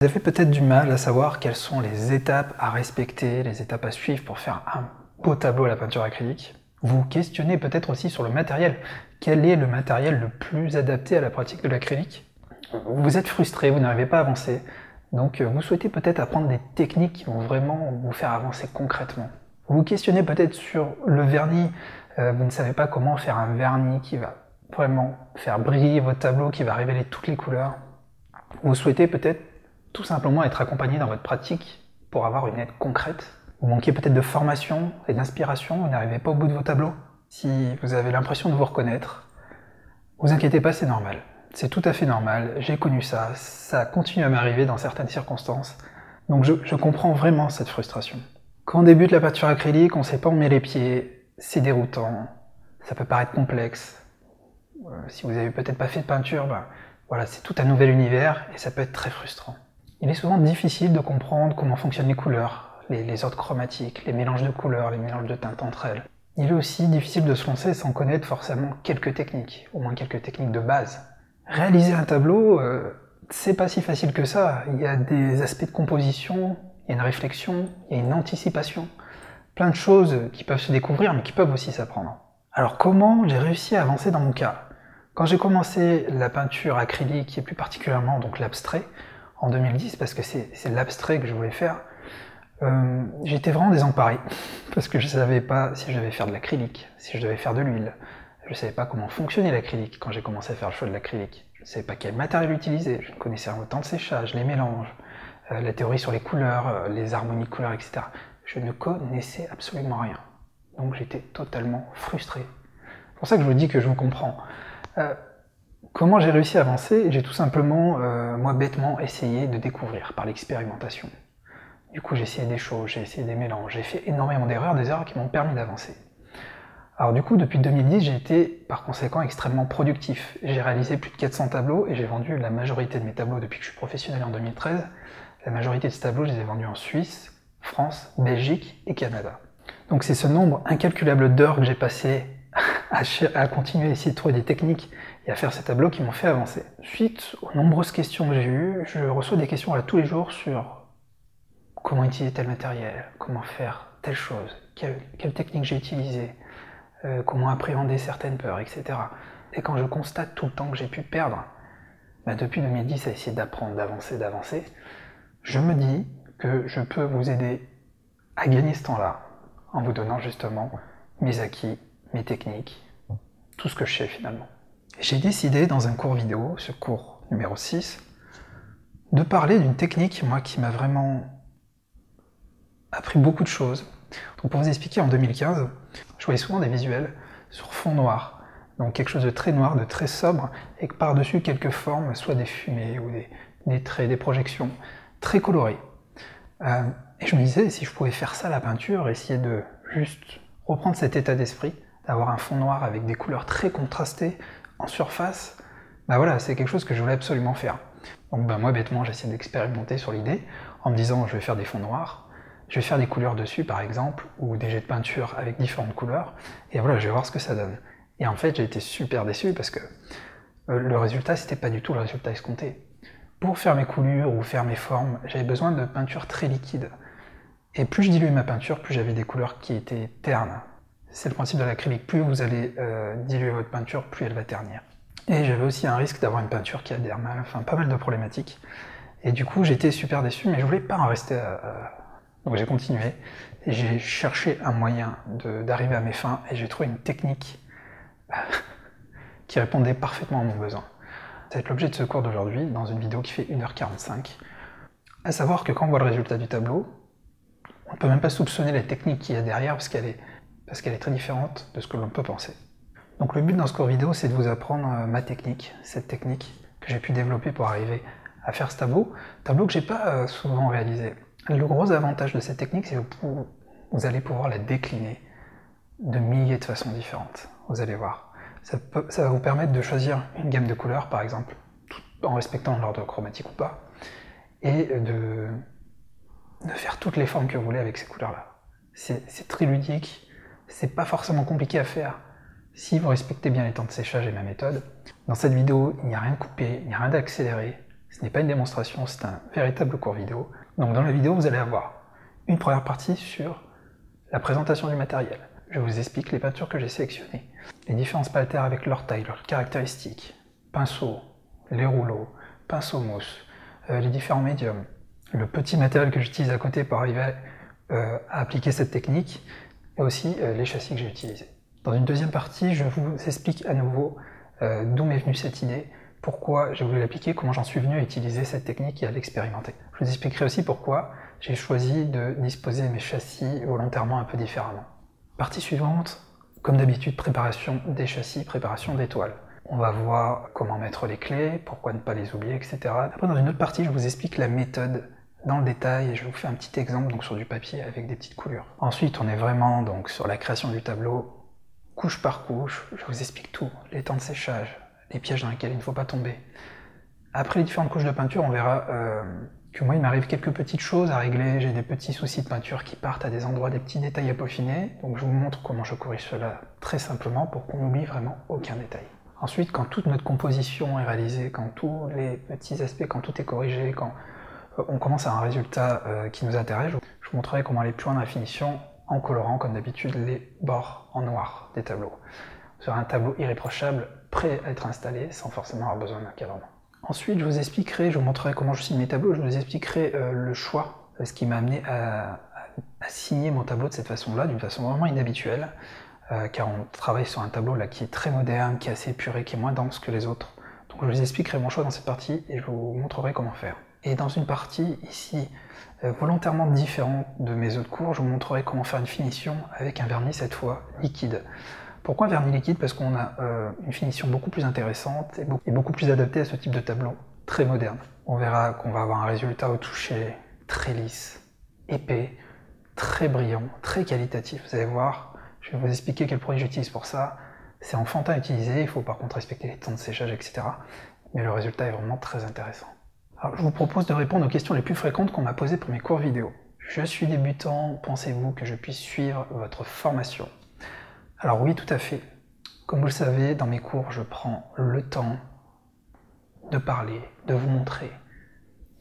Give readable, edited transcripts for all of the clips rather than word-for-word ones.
Vous avez peut-être du mal à savoir quelles sont les étapes à respecter, les étapes à suivre pour faire un beau tableau à la peinture acrylique. Vous vous questionnez peut-être aussi sur le matériel. Quel est le matériel le plus adapté à la pratique de l'acrylique? Vous êtes frustré, vous n'arrivez pas à avancer. Donc vous souhaitez peut-être apprendre des techniques qui vont vraiment vous faire avancer concrètement. Vous vous questionnez peut-être sur le vernis. Vous ne savez pas comment faire un vernis qui va vraiment faire briller votre tableau, qui va révéler toutes les couleurs. Vous souhaitez peut-être tout simplement être accompagné dans votre pratique pour avoir une aide concrète. Vous manquez peut-être de formation et d'inspiration, vous n'arrivez pas au bout de vos tableaux. Si vous avez l'impression de vous reconnaître, vous inquiétez pas, c'est normal. C'est tout à fait normal, j'ai connu ça, ça continue à m'arriver dans certaines circonstances. Donc je comprends vraiment cette frustration. Quand on débute la peinture acrylique, on ne sait pas où on met les pieds, c'est déroutant, ça peut paraître complexe. Si vous n'avez peut-être pas fait de peinture, voilà, c'est tout un nouvel univers et ça peut être très frustrant. Il est souvent difficile de comprendre comment fonctionnent les couleurs, les ordres chromatiques, les mélanges de couleurs, les mélanges de teintes entre elles. Il est aussi difficile de se lancer sans connaître forcément quelques techniques, au moins quelques techniques de base. Réaliser un tableau, c'est pas si facile que ça. Il y a des aspects de composition, il y a une réflexion, il y a une anticipation. Plein de choses qui peuvent se découvrir, mais qui peuvent aussi s'apprendre. Alors comment j'ai réussi à avancer dans mon cas? Quand j'ai commencé la peinture acrylique, et plus particulièrement donc l'abstrait, en 2010, parce que c'est l'abstrait que je voulais faire, j'étais vraiment désemparé, parce que je ne savais pas si je devais faire de l'acrylique, si je devais faire de l'huile. Je ne savais pas comment fonctionnait l'acrylique quand j'ai commencé à faire le choix de l'acrylique. Je ne savais pas quel matériel utiliser, je ne connaissais rien au temps de séchage, les mélanges, la théorie sur les couleurs, les harmonies de couleurs, etc. Je ne connaissais absolument rien. Donc j'étais totalement frustré. C'est pour ça que je vous dis que je vous comprends. Comment j'ai réussi à avancer? J'ai tout simplement, moi bêtement, essayé de découvrir par l'expérimentation. Du coup, j'ai essayé des choses, j'ai essayé des mélanges, j'ai fait énormément d'erreurs, des erreurs qui m'ont permis d'avancer. Alors du coup, depuis 2010, j'ai été par conséquent extrêmement productif. J'ai réalisé plus de 400 tableaux et j'ai vendu la majorité de mes tableaux depuis que je suis professionnel en 2013. La majorité de ces tableaux, je les ai vendus en Suisse, France, Belgique et Canada. Donc c'est ce nombre incalculable d'heures que j'ai passé à continuer à essayer de trouver des techniques et à faire ces tableaux qui m'ont fait avancer. Suite aux nombreuses questions que j'ai eues, je reçois des questions tous les jours sur comment utiliser tel matériel, comment faire telle chose, quelle technique j'ai utilisée, comment appréhender certaines peurs, etc. Et quand je constate tout le temps que j'ai pu perdre, depuis 2010 à essayer d'apprendre, d'avancer, je me dis que je peux vous aider à gagner ce temps-là en vous donnant justement mes acquis, mes techniques, tout ce que je sais finalement. J'ai décidé dans un cours vidéo, ce cours numéro 6, de parler d'une technique, moi, qui m'a vraiment appris beaucoup de choses. Donc pour vous expliquer, en 2015, je voyais souvent des visuels sur fond noir, donc quelque chose de très noir, de très sobre, et que par-dessus quelques formes, soit des fumées ou des traits, des projections, très colorées. Et je me disais, si je pouvais faire ça à la peinture, essayer de juste reprendre cet état d'esprit, d'avoir un fond noir avec des couleurs très contrastées en surface, voilà, c'est quelque chose que je voulais absolument faire. Donc moi, bêtement, j'essaie d'expérimenter sur l'idée, en me disant, je vais faire des fonds noirs, je vais faire des couleurs dessus, par exemple, ou des jets de peinture avec différentes couleurs, et voilà, je vais voir ce que ça donne. Et en fait, j'ai été super déçu, parce que le résultat, c'était pas du tout le résultat escompté. Pour faire mes coulures ou faire mes formes, j'avais besoin de peinture très liquide. Et plus je diluais ma peinture, plus j'avais des couleurs qui étaient ternes. C'est le principe de l'acrylique, plus vous allez diluer votre peinture, plus elle va ternir. Et j'avais aussi un risque d'avoir une peinture qui adhère mal, enfin pas mal de problématiques. Et du coup j'étais super déçu, mais je voulais pas en rester Donc j'ai continué, et j'ai cherché un moyen d'arriver à mes fins, et j'ai trouvé une technique qui répondait parfaitement à mon besoin. Ça va être l'objet de ce cours d'aujourd'hui, dans une vidéo qui fait 1h45. À savoir que quand on voit le résultat du tableau, on ne peut même pas soupçonner la technique qu'il y a derrière, parce qu'elle est très différente de ce que l'on peut penser. Donc le but dans ce cours vidéo, c'est de vous apprendre ma technique, cette technique que j'ai pu développer pour arriver à faire ce tableau que j'ai pas souvent réalisé. Le gros avantage de cette technique, c'est que vous allez pouvoir la décliner de milliers de façons différentes, vous allez voir. Ça va vous permettre de choisir une gamme de couleurs, par exemple, tout en respectant l'ordre chromatique ou pas, et de faire toutes les formes que vous voulez avec ces couleurs-là. C'est très ludique, c'est pas forcément compliqué à faire si vous respectez bien les temps de séchage et ma méthode. Dans cette vidéo, il n'y a rien de coupé, il n'y a rien d'accéléré, Ce n'est pas une démonstration, c'est un véritable cours vidéo. Donc dans la vidéo, vous allez avoir une première partie sur la présentation du matériel. Je vous explique les peintures que j'ai sélectionnées, les différences paletaires avec leur taille, leurs caractéristiques, pinceaux, les rouleaux, pinceaux mousse, les différents médiums, le petit matériel que j'utilise à côté pour arriver à appliquer cette technique, et aussi les châssis que j'ai utilisés. Dans une deuxième partie, je vous explique à nouveau d'où m'est venue cette idée, pourquoi j'ai voulu l'appliquer, comment j'en suis venu à utiliser cette technique et à l'expérimenter. Je vous expliquerai aussi pourquoi j'ai choisi de disposer mes châssis volontairement un peu différemment. Partie suivante, comme d'habitude, préparation des châssis, préparation des toiles. On va voir comment mettre les clés, pourquoi ne pas les oublier, etc. Après, dans une autre partie, je vous explique la méthode dans le détail et je vous fais un petit exemple donc sur du papier avec des petites coulures. Ensuite, on est vraiment donc sur la création du tableau, couche par couche. Je vous explique tout, les temps de séchage, les pièges dans lesquels il ne faut pas tomber. Après les différentes couches de peinture, on verra que moi il m'arrive quelques petites choses à régler, j'ai des petits soucis de peinture qui partent à des endroits, des petits détails à peaufiner, donc je vous montre comment je corrige cela très simplement pour qu'on n'oublie vraiment aucun détail. Ensuite, quand toute notre composition est réalisée, quand tous les petits aspects, quand tout est corrigé, quand on commence à un résultat qui nous intéresse, je vous montrerai comment aller plus loin dans la finition en colorant comme d'habitude les bords en noir des tableaux. Vous aurez un tableau irréprochable, prêt à être installé sans forcément avoir besoin d'un cadre. Ensuite, je vous expliquerai, je vous montrerai comment je signe mes tableaux, je vous expliquerai le choix, ce qui m'a amené à signer mon tableau de cette façon-là, d'une façon vraiment inhabituelle, car on travaille sur un tableau là qui est très moderne, qui est assez épuré, qui est moins dense que les autres. Donc je vous expliquerai mon choix dans cette partie et je vous montrerai comment faire. Et dans une partie ici, volontairement différente de mes autres cours, je vous montrerai comment faire une finition avec un vernis cette fois liquide. Pourquoi un vernis liquide? Parce qu'on a une finition beaucoup plus intéressante et beaucoup plus adaptée à ce type de tableau, très moderne. On verra qu'on va avoir un résultat au toucher très lisse, épais, très brillant, très qualitatif. Vous allez voir, je vais vous expliquer quel produit j'utilise pour ça. C'est enfantin à utiliser, il faut par contre respecter les temps de séchage, etc. Mais le résultat est vraiment très intéressant. Alors, je vous propose de répondre aux questions les plus fréquentes qu'on m'a posées pour mes cours vidéo. Je suis débutant, pensez-vous que je puisse suivre votre formation? Alors oui, tout à fait. Comme vous le savez, dans mes cours, je prends le temps de parler, de vous montrer,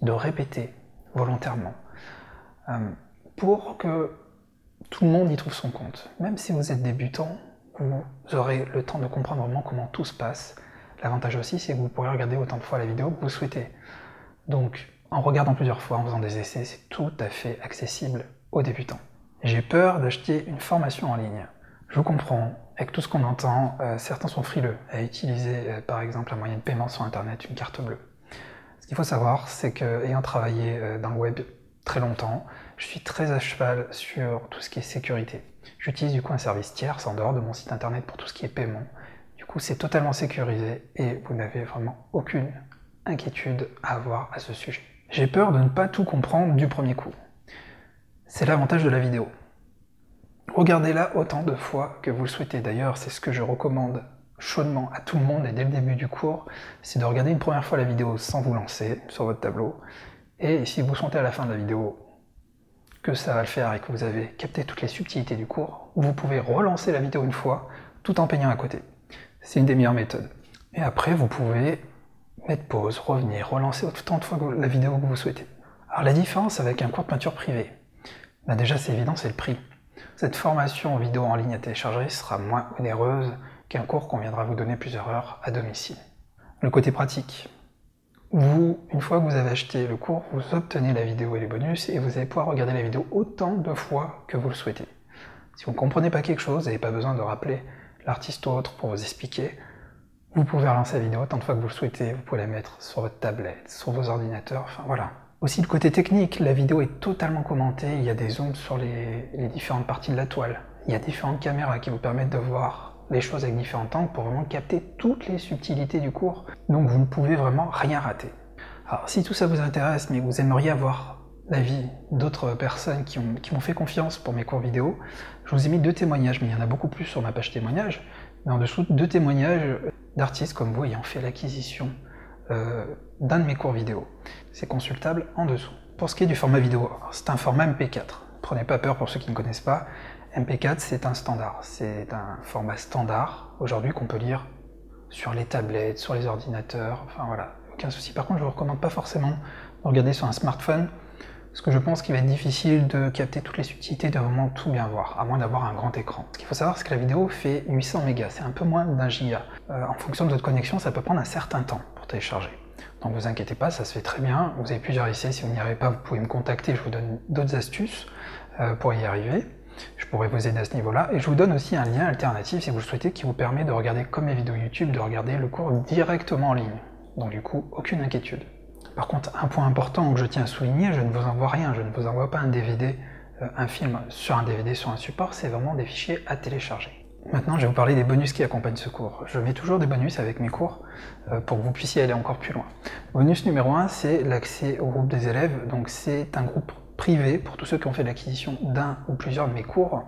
de répéter volontairement, pour que tout le monde y trouve son compte. Même si vous êtes débutant, vous aurez le temps de comprendre vraiment comment tout se passe. L'avantage aussi, c'est que vous pourrez regarder autant de fois la vidéo que vous souhaitez. Donc, en regardant plusieurs fois, en faisant des essais, c'est tout à fait accessible aux débutants. J'ai peur d'acheter une formation en ligne. Je vous comprends, avec tout ce qu'on entend, certains sont frileux à utiliser par exemple un moyen de paiement sur internet, une carte bleue. Ce qu'il faut savoir, c'est que, ayant travaillé dans le web très longtemps, je suis très à cheval sur tout ce qui est sécurité. J'utilise du coup un service tierce en dehors de mon site internet pour tout ce qui est paiement. Du coup, c'est totalement sécurisé et vous n'avez vraiment aucune inquiétude à avoir à ce sujet. J'ai peur de ne pas tout comprendre du premier coup. C'est l'avantage de la vidéo. Regardez-la autant de fois que vous le souhaitez. D'ailleurs, c'est ce que je recommande chaudement à tout le monde et dès le début du cours, c'est de regarder une première fois la vidéo sans vous lancer sur votre tableau. Et si vous sentez à la fin de la vidéo que ça va le faire et que vous avez capté toutes les subtilités du cours, vous pouvez relancer la vidéo une fois tout en peignant à côté. C'est une des meilleures méthodes. Et après, vous pouvez mettre pause, revenir, relancer autant de fois la vidéo que vous souhaitez. Alors la différence avec un cours de peinture privé, déjà c'est évident, c'est le prix. Cette formation vidéo en ligne à télécharger sera moins onéreuse qu'un cours qu'on viendra vous donner plusieurs heures à domicile. Le côté pratique. Vous, une fois que vous avez acheté le cours, vous obtenez la vidéo et les bonus et vous allez pouvoir regarder la vidéo autant de fois que vous le souhaitez. Si vous ne comprenez pas quelque chose, vous n'avez pas besoin de rappeler l'artiste ou autre pour vous expliquer. Vous pouvez relancer la vidéo autant de fois que vous le souhaitez, vous pouvez la mettre sur votre tablette, sur vos ordinateurs, enfin voilà. Aussi le côté technique, la vidéo est totalement commentée, il y a des zooms sur les différentes parties de la toile. Il y a différentes caméras qui vous permettent de voir les choses avec différents angles pour vraiment capter toutes les subtilités du cours. Donc vous ne pouvez vraiment rien rater. Alors si tout ça vous intéresse, mais que vous aimeriez avoir l'avis d'autres personnes qui m'ont fait confiance pour mes cours vidéo, je vous ai mis 2 témoignages, mais il y en a beaucoup plus sur ma page témoignages, mais en dessous 2 témoignages d'artistes comme vous ayant fait l'acquisition d'un de mes cours vidéo. C'est consultable en dessous. Pour ce qui est du format vidéo, c'est un format MP4. Prenez pas peur pour ceux qui ne connaissent pas. MP4, c'est un standard. C'est un format standard aujourd'hui qu'on peut lire sur les tablettes, sur les ordinateurs, enfin voilà. aucun souci. Par contre, je ne vous recommande pas forcément de regarder sur un smartphone, parce que je pense qu'il va être difficile de capter toutes les subtilités, de vraiment tout bien voir, à moins d'avoir un grand écran. Ce qu'il faut savoir, c'est que la vidéo fait 800 mégas, c'est un peu moins d'1 giga. En fonction de votre connexion, ça peut prendre un certain temps pour télécharger. Donc vous inquiétez pas, ça se fait très bien. Vous avez plusieurs essais, si vous n'y arrivez pas, vous pouvez me contacter, je vous donne d'autres astuces pour y arriver. Je pourrais vous aider à ce niveau-là. Et je vous donne aussi un lien alternatif, si vous le souhaitez, qui vous permet de regarder, comme les vidéos YouTube, de regarder le cours directement en ligne. Donc du coup, aucune inquiétude. Par contre, un point important que je tiens à souligner, je ne vous envoie rien, je ne vous envoie pas un DVD, un film sur un DVD, sur un support, c'est vraiment des fichiers à télécharger. Maintenant, je vais vous parler des bonus qui accompagnent ce cours. Je mets toujours des bonus avec mes cours pour que vous puissiez aller encore plus loin. Bonus numéro 1, c'est l'accès au groupe des élèves. Donc c'est un groupe privé pour tous ceux qui ont fait l'acquisition d'un ou plusieurs de mes cours.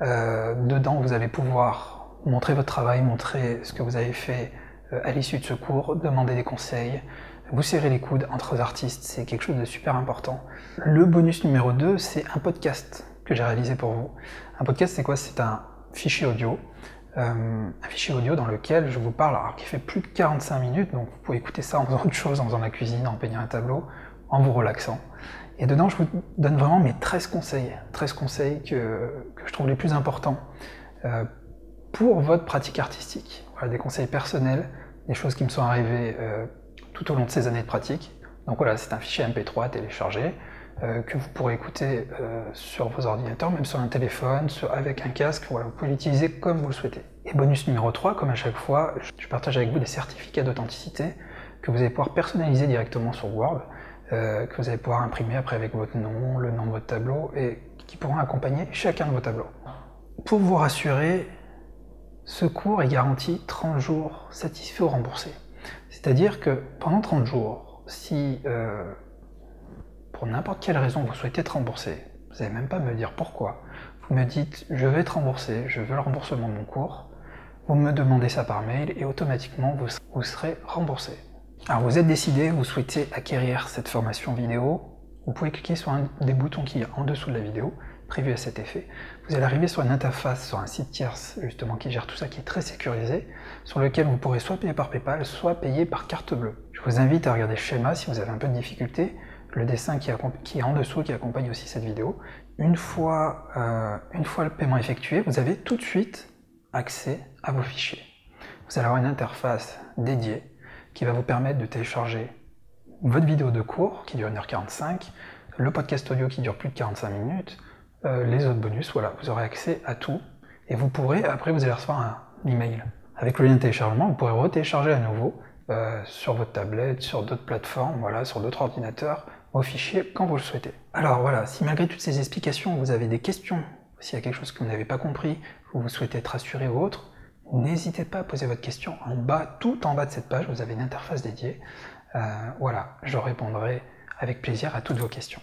Dedans, vous allez pouvoir montrer votre travail, montrer ce que vous avez fait à l'issue de ce cours, demander des conseils, vous serrez les coudes entre artistes, c'est quelque chose de super important. Le bonus numéro 2, c'est un podcast que j'ai réalisé pour vous. Un podcast, c'est quoi? C'est un fichier audio. Dans lequel je vous parle, alors qui fait plus de 45 minutes, donc vous pouvez écouter ça en faisant autre chose, en faisant la cuisine, en peignant un tableau, en vous relaxant. Et dedans, je vous donne vraiment mes 13 conseils que je trouve les plus importants pour votre pratique artistique. Voilà, des conseils personnels, des choses qui me sont arrivées tout au long de ces années de pratique. Donc voilà, c'est un fichier MP3 à télécharger que vous pourrez écouter sur vos ordinateurs, même sur un téléphone, avec un casque. Voilà, vous pouvez l'utiliser comme vous le souhaitez. Et bonus numéro 3, comme à chaque fois, je partage avec vous des certificats d'authenticité que vous allez pouvoir personnaliser directement sur Word, que vous allez pouvoir imprimer après avec votre nom, le nom de votre tableau, et qui pourront accompagner chacun de vos tableaux. Pour vous rassurer, ce cours est garanti 30 jours satisfait ou remboursé. C'est-à-dire que pendant 30 jours, si pour n'importe quelle raison vous souhaitez être remboursé, vous n'allez même pas me dire pourquoi, vous me dites je vais être remboursé, je veux le remboursement de mon cours, vous me demandez ça par mail et automatiquement vous serez remboursé. Alors vous êtes décidé, vous souhaitez acquérir cette formation vidéo, vous pouvez cliquer sur un des boutons qui est en dessous de la vidéo, prévu à cet effet. Vous allez arriver sur une interface, sur un site tierce justement qui gère tout ça, qui est très sécurisé, sur lequel vous pourrez soit payer par PayPal, soit payer par carte bleue. Je vous invite à regarder le schéma si vous avez un peu de difficulté, le dessin qui est en dessous, qui accompagne aussi cette vidéo. Une fois le paiement effectué, vous avez tout de suite accès à vos fichiers. Vous allez avoir une interface dédiée qui va vous permettre de télécharger votre vidéo de cours qui dure 1h45, le podcast audio qui dure plus de 45 minutes, les autres bonus, voilà, vous aurez accès à tout et vous pourrez, après vous allez recevoir un email. Avec le lien de téléchargement, vous pourrez retélécharger à nouveau sur votre tablette, sur d'autres plateformes, voilà, sur d'autres ordinateurs, vos fichiers quand vous le souhaitez. Alors voilà, si malgré toutes ces explications, vous avez des questions, s'il y a quelque chose que vous n'avez pas compris, ou vous souhaitez être rassuré ou autre, n'hésitez pas à poser votre question en bas, tout en bas de cette page, vous avez une interface dédiée. Voilà, je répondrai avec plaisir à toutes vos questions.